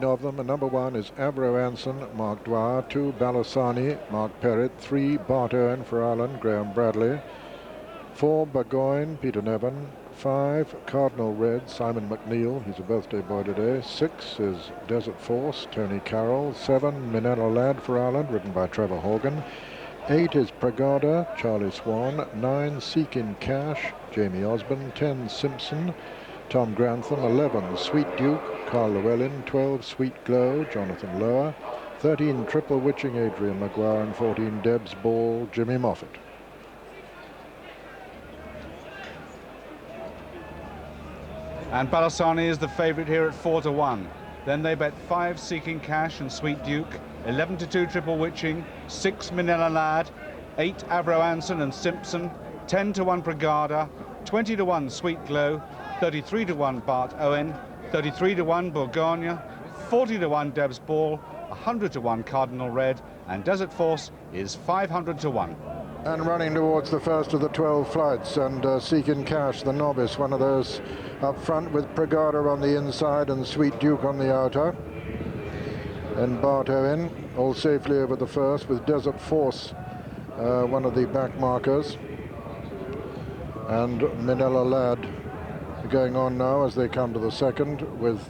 Of them, and number 1 is Avro, Anson, Mark Dwyer, 2 Balasani, Mark Perrett, 3 Bart Owen for Ireland, Graham Bradley, 4 Burgoyne, Peter Nevin, 5 Cardinal Red, Simon McNeil, he's a birthday boy today, 6 is Desert Force, Tony Carroll, 7 Minella Lad for Ireland, written by Trevor Horgan, 8 is Pragada, Charlie Swan, 9 Seekin Cash, Jamie Osborne, 10 Simpson, Tom Grantham, 11 Sweet Duke, Carl Llewellyn, 12 Sweet Glow, Jonathan Lower, 13 Triple Witching, Adrian Maguire, and 14 Debs Ball, Jimmy Moffat. And Balasani is the favourite here at 4-1. Then they bet 5 Seeking Cash and Sweet Duke, 11-2 Triple Witching, 6 Minella Lad, 8 Avro Anson and Simpson, 10-1 Pragada, 20-1 Sweet Glow, 33-1 Bart Owen, 33-1 Bourgogne, 40-1 Debs Ball, 100-1 Cardinal Red, and Desert Force is 500-1. And running towards the first of the 12 flights, and Seekin Cash, the novice, one of those up front with Pragada on the inside and Sweet Duke on the outer. And Bart Owen all safely over the first with Desert Force, one of the back markers. And Minella Lad going on now as they come to the second with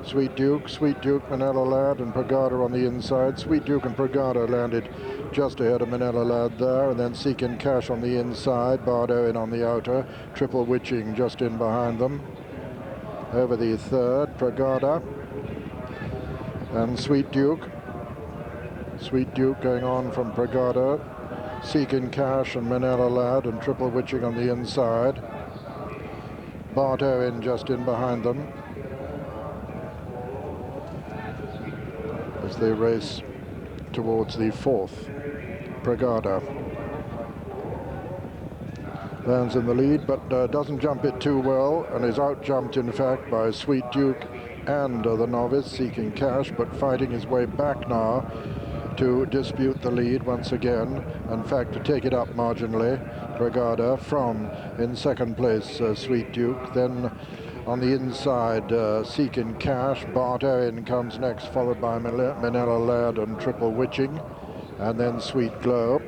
Sweet Duke, Minella Lad and Pragada on the inside. Sweet Duke and Pragada landed just ahead of Minella Lad there, and then Seekin Cash on the inside, Bart Owen on the outer, Triple Witching just in behind them. Over the third, Pragada and Sweet Duke. Sweet Duke going on from Pragada, Seekin Cash and Minella Lad and Triple Witching on the inside. Bart Owen just in behind them as they race towards the fourth. Pragada lands in the lead, but doesn't jump it too well, and is out-jumped, in fact, by Sweet Duke and the novice, Seeking Cash, but fighting his way back now to dispute the lead once again. In fact, to take it up marginally. Pragada from in second place, Sweet Duke. Then on the inside, Seekin Cash. Bart Owen comes next, followed by Minella Lad and Triple Witching, and then Sweet Glow.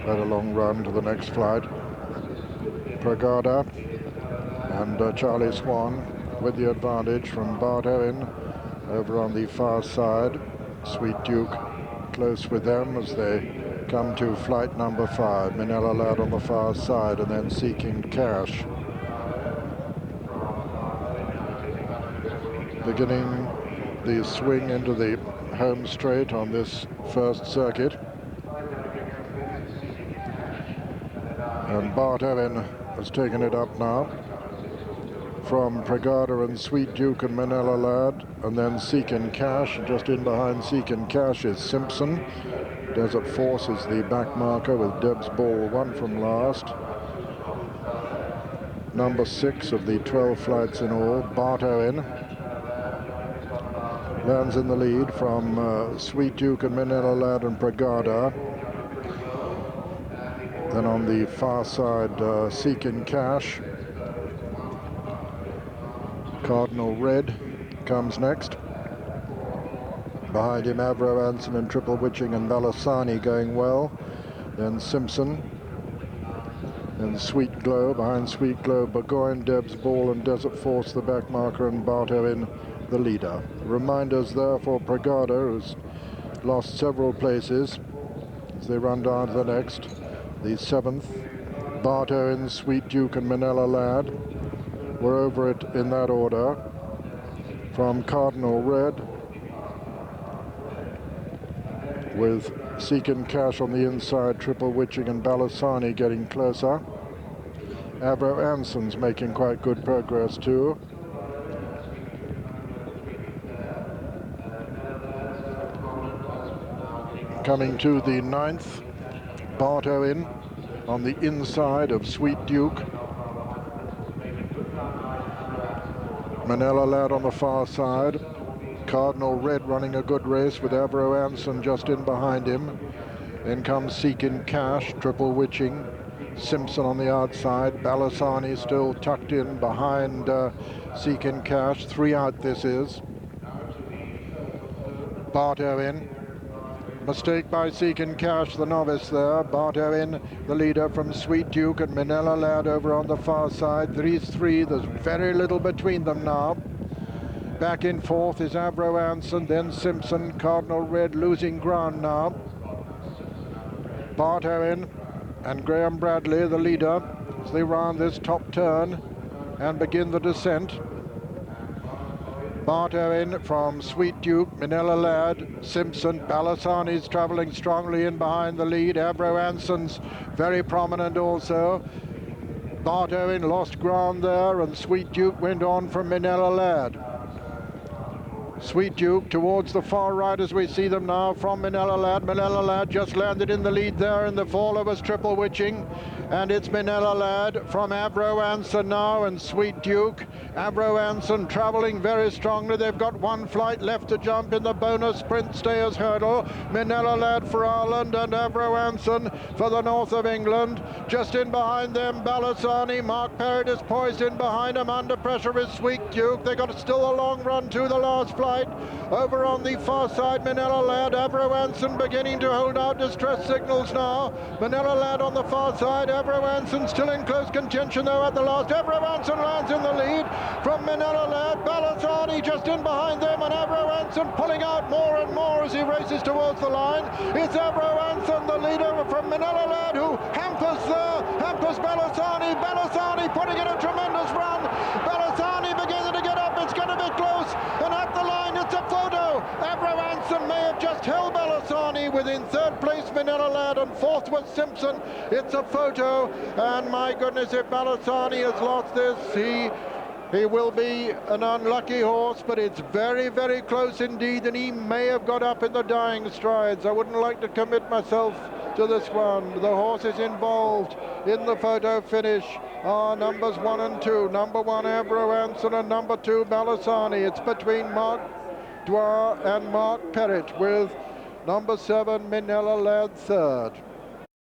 Quite a long run to the next flight. Pragada and Charlie Swan with the advantage from Bart Owen over on the far side. Sweet Duke close with them as they come to flight number 5. Minella Lad on the far side, and then Seeking Cash. Beginning the swing into the home straight on this first circuit. And Bart Owen has taken it up now from Pragada and Sweet Duke and Minella Lad, and then Seekin Cash. Just in behind Seekin Cash is Simpson. Desert Force is the back marker with Debs Ball, 1 from last. Number 6 of the 12 flights in all, Bart Owen, lands in the lead from Sweet Duke and Minella Lad and Pragada. Then on the far side, Seekin Cash. Cardinal Red comes next. Behind him, Avro, Anson and Triple Witching and Balasani going well. Then Simpson. And Sweet Glow. Behind Sweet Glow, Burgoyne, Debs Ball and Desert Force the back marker, and Bart Owen the leader. Reminders there for Pragada, who's lost several places as they run down to the next. The 7th, Bart Owen, Sweet Duke and Minella Lad. We're over it in that order. From Cardinal Red, with Seekin Cash on the inside, Triple Witching and Balasani getting closer. Avro Anson's making quite good progress too. Coming to the 9th, Bart Owen on the inside of Sweet Duke. Minella Lad on the far side. Cardinal Red running a good race with Avro Anson just in behind him. Then comes Seekin Cash, Triple Witching, Simpson on the outside. Balasani still tucked in behind Seeking Cash. 3 out this is. Bartow in. Mistake by Seeking Cash, the novice there. Bartow in, the leader from Sweet Duke and Manila Lad over on the far side. These 3, there's very little between them now. Back in fourth is Avro Anson, then Simpson. Cardinal Red losing ground now. Bartow in, and Graham Bradley, the leader, as they round this top turn and begin the descent. Bartow in from Sweet Duke, Manila Lad, Simpson. Balasani's travelling strongly in behind the lead. Avro Anson's very prominent also. Bartow in lost ground there, and Sweet Duke went on from Manila Lad. Sweet Duke towards the far right as we see them now from Manila Lad. Manila Lad just landed in the lead there in the fall was Triple Witching. And it's Manila Lad from Avro Anson now and Sweet Duke. Avro Anson travelling very strongly. They've got 1 flight left to jump in the bonus sprint stayers hurdle. Manila Lad for Ireland and Avro Anson for the north of England. Just in behind them, Balasani. Mark Perrett is poised in behind him. Under pressure is Sweet Duke. They've got still a long run to the last flight. Over on the far side, Manila Lad. Avro Anson beginning to hold out distress signals now. Manila Lad on the far side. Avro Anson still in close contention though at the last. Avro Anson lands in the lead from Manila Lad. Balasani just in behind them, and Avro Anson pulling out more and more as he races towards the line. It's Avro Anson, the leader from Manila Lad, who hampers Balasani. Balasani putting in a tremendous run. Balasani beginning to get up. It's going to be close, and at the line it's a photo. Avro Anson may have just held Balasani. Within third place Manila Lad, and fourth was Simpson. It's a photo, and my goodness, if Balasani has lost this, he will be an unlucky horse, but it's very, very close indeed, and he may have got up in the dying strides. I wouldn't like to commit myself to this one. The horses involved in the photo finish are numbers 1 and 2. Number 1 Avro Anson and number 2 Balasani. It's between Mark Dwyer and Mark Perrett, with number 7 Manila Lad third.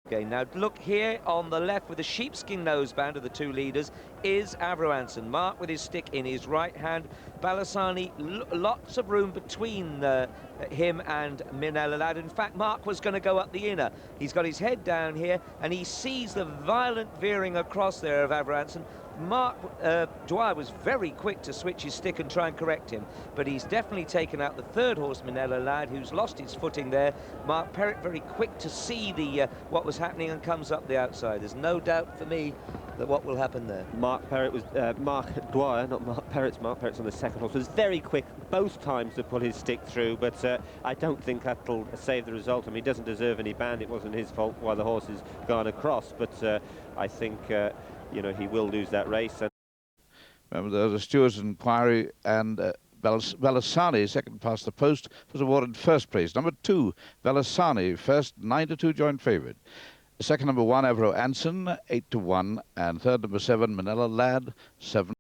Okay, now look here on the left with the sheepskin noseband of the 2 leaders is Avro Anson. Mark with his stick in his right hand. Balasani, lots of room between him and Manila Lad. In fact, Mark was going to go up the inner. He's got his head down here and he sees the violent veering across there of Avro Anson. Mark Dwyer was very quick to switch his stick and try and correct him, but he's definitely taken out the 3rd horse, Manila Lad, who's lost his footing there. Mark Perrett very quick to see the what was happening and comes up the outside. There's no doubt for me that what will happen there. Mark Dwyer, not Mark Perrett's. Mark Perrett's on the 2nd horse, was very quick both times to pull his stick through, but I don't think that'll save the result. I mean, he doesn't deserve any band. It wasn't his fault why the horse has gone across, but I think you know, he will lose that race. Remember, there's a steward's inquiry, and Balasani, second past the post, was awarded first place. Number 2, Balasani, first, 9-2 joint favourite. Second, number 1, Avro Anson, 8-1, and third, number 7, Manila Lad, 7